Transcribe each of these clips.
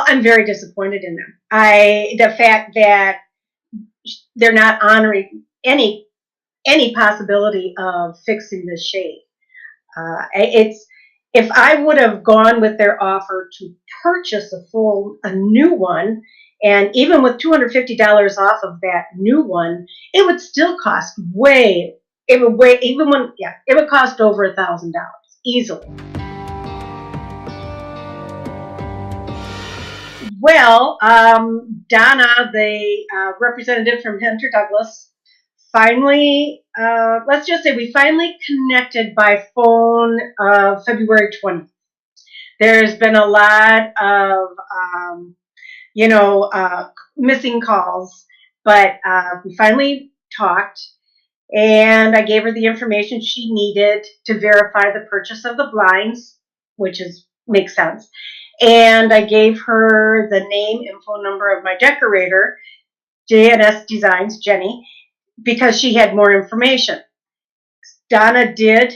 I'm very disappointed in them. The fact that they're not honoring any possibility of fixing this shade. It's if I would have gone with their offer to purchase a new one, and even with $250 off of that new one, it would still cost way. It would weigh even when it would cost over $1,000 easily. Well, Donna, the representative from Hunter Douglas, finally, let's just say we finally connected by phone February 20th. There's been a lot of, missing calls, but we finally talked, and I gave her the information she needed to verify the purchase of the blinds, which makes sense. And I gave her the name and phone number of my decorator, JNS Designs, Jenny, because she had more information. Donna did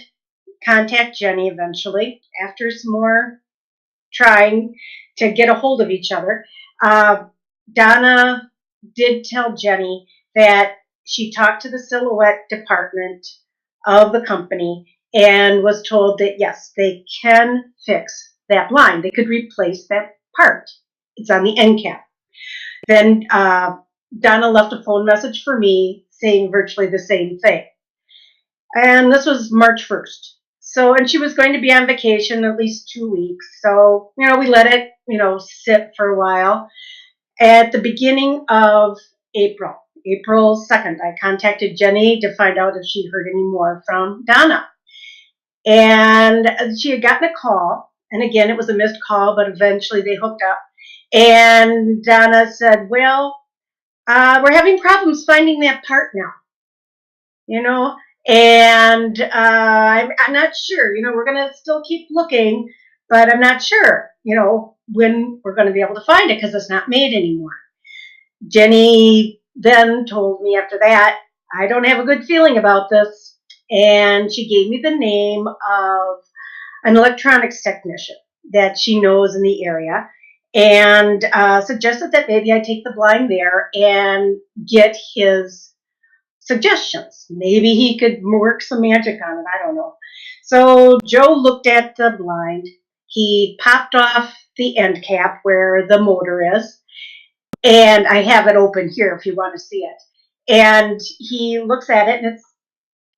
contact Jenny eventually after some more trying to get a hold of each other. Donna did tell Jenny that she talked to the silhouette department of the company and was told that yes, they can fix that blind. They could replace that part. It's on the end cap. Then Donna left a phone message for me saying virtually the same thing. And this was March 1st. So, and she was going to be on vacation at least 2 weeks. So, we let it, sit for a while. At the beginning of April 2nd, I contacted Jenny to find out if she heard any more from Donna. And she had gotten a call. And again, it was a missed call, but eventually they hooked up. And Donna said, well, we're having problems finding that part now. And I'm not sure. We're going to still keep looking, but I'm not sure, when we're going to be able to find it because it's not made anymore. Jenny then told me after that, I don't have a good feeling about this. And she gave me the name of an electronics technician that she knows in the area and suggested that maybe I take the blind there and get his suggestions. Maybe he could work some magic on it. I don't know. So Joe looked at the blind. He popped off the end cap where the motor is. And I have it open here if you want to see it. And he looks at it, and it's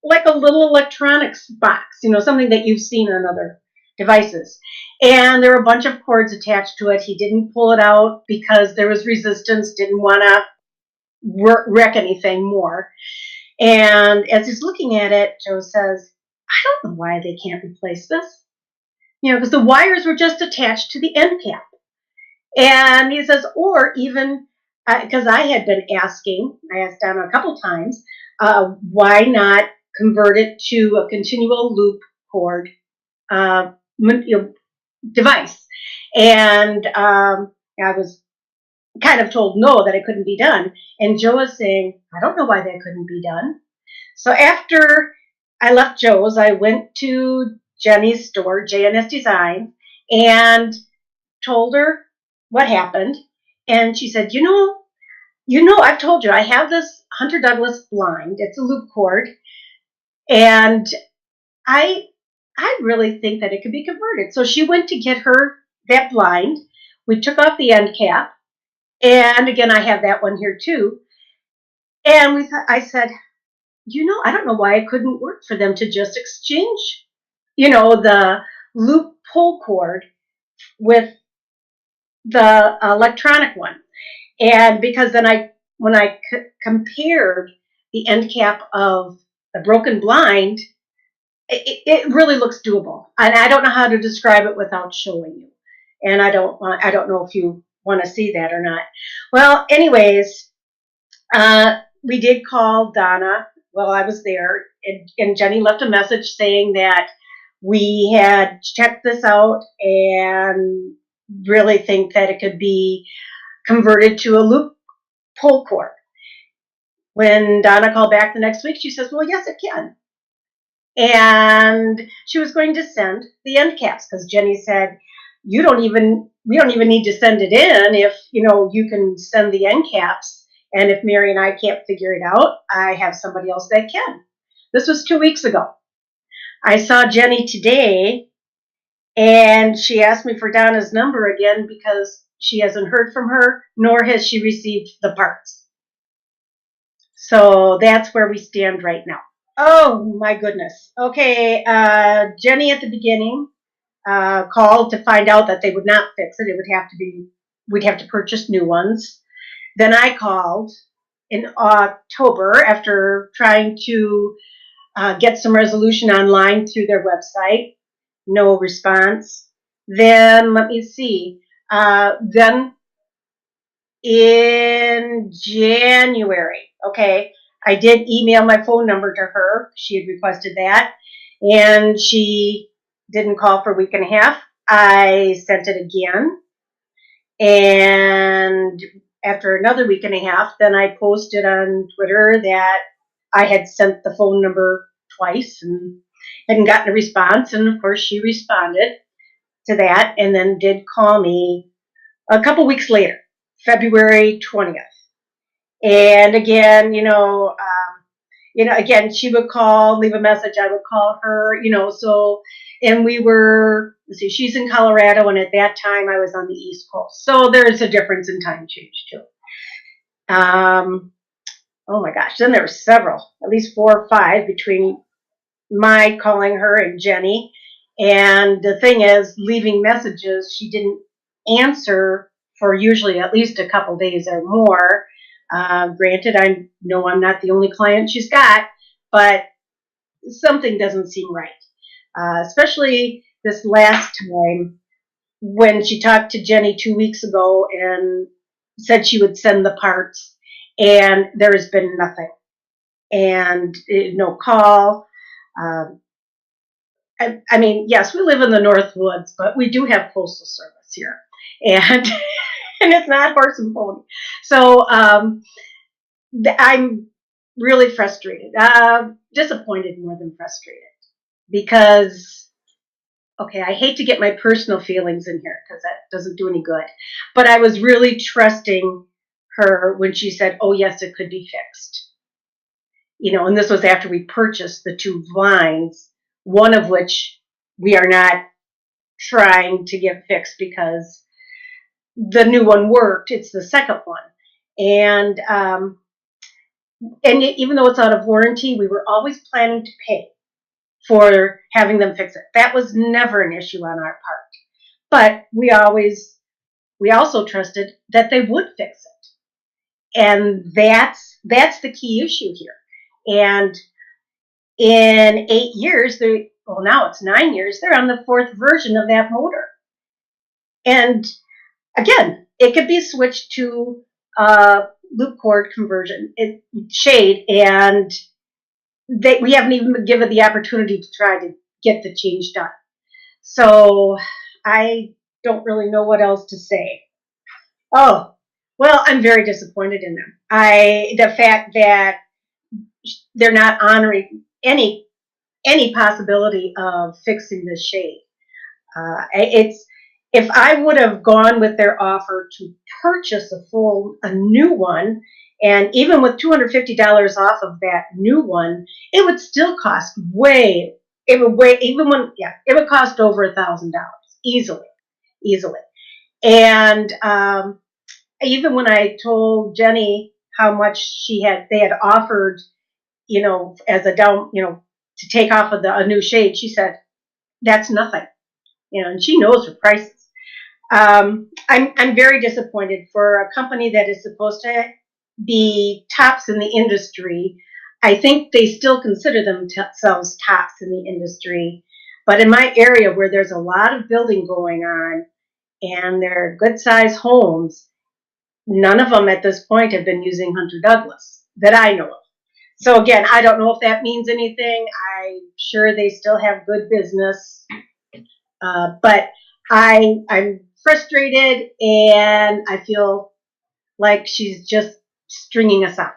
like a little electronics box, something that you've seen on other devices. And there are a bunch of cords attached to it. He didn't pull it out because there was resistance, didn't want to wreck anything more. And as he's looking at it, Joe says, I don't know why they can't replace this. Because the wires were just attached to the end cap. And he says, or even, because I had been asking, I asked Donna a couple times, why not convert it to a continual loop cord device? And I was kind of told no, that it couldn't be done. And Joe was saying, I don't know why that couldn't be done. So after I left Joe's, I went to Jenny's store, JNS Design, and told her what happened. And she said, I've told you, I have this Hunter Douglas blind. It's a loop cord. And I really think that it could be converted. So she went to get her that blind. We took off the end cap. And again, I have that one here too. And I said, I don't know why it couldn't work for them to just exchange, the loop pull cord with the electronic one. And because then when I compared the end cap of the broken blind, it really looks doable. And I don't know how to describe it without showing you. And I don't know if you want to see that or not. Well, anyways, we did call Donna while I was there, and Jenny left a message saying that we had checked this out and really think that it could be converted to a loop pull cord. When Donna called back the next week, she says, well, yes, it can. And she was going to send the end caps because Jenny said, we don't even need to send it in if, you can send the end caps. And if Mary and I can't figure it out, I have somebody else that can. This was 2 weeks ago. I saw Jenny today, and she asked me for Donna's number again because she hasn't heard from her, nor has she received the parts. So that's where we stand right now. Oh my goodness. Okay, Jenny at the beginning called to find out that they would not fix it. It would have to be, we'd have to purchase new ones. Then I called in October after trying to get some resolution online through their website. No response. Then let me see. Then in January, okay, I did email my phone number to her. She had requested that, and she didn't call for a week and a half. I sent it again, and after another week and a half, then I posted on Twitter that I had sent the phone number twice and hadn't gotten a response. And of course, she responded to that and then did call me a couple weeks later, February 20th. And again, again, she would call, leave a message. I would call her, so, and we were, let's see, she's in Colorado, and at that time I was on the East Coast. So there's a difference in time change too. Oh my gosh, then there were several, at least 4 or 5 between my calling her and Jenny. And the thing is, leaving messages, she didn't answer for usually at least a couple days or more. Granted, I know I'm not the only client she's got, but something doesn't seem right. Especially this last time when she talked to Jenny 2 weeks ago and said she would send the parts, and there has been nothing. And no call. I mean, yes, we live in the North Woods, but we do have postal service here, and and it's not horse and pony. So I'm really frustrated, disappointed more than frustrated, because okay, I hate to get my personal feelings in here because that doesn't do any good, but I was really trusting her when she said, "Oh yes, it could be fixed." And this was after we purchased the 2 blinds, one of which we are not trying to get fixed because the new one worked. It's the second one. And even though it's out of warranty, we were always planning to pay for having them fix it. That was never an issue on our part. But we also trusted that they would fix it. And that's the key issue here. And in 8 years, now it's 9 years, they're on the 4th version of that motor. And again, it could be switched to loop cord conversion shade, and we haven't even been given the opportunity to try to get the change done. So I don't really know what else to say. Oh, well, I'm very disappointed in them. The fact that they're not honoring any possibility of fixing this shade. If I would have gone with their offer to purchase a new one, and even with $250 off of that new one, it would still cost it would cost over $1,000 easily. And even when I told Jenny how much they had offered, as a down, to take off of a new shade, she said, "That's nothing." And she knows her prices. I'm very disappointed for a company that is supposed to be tops in the industry. I think they still consider themselves tops in the industry, but in my area where there's a lot of building going on and they're good sized homes, none of them at this point have been using Hunter Douglas that I know of. So again, I don't know if that means anything. I'm sure they still have good business, but I'm frustrated, and I feel like she's just stringing us up.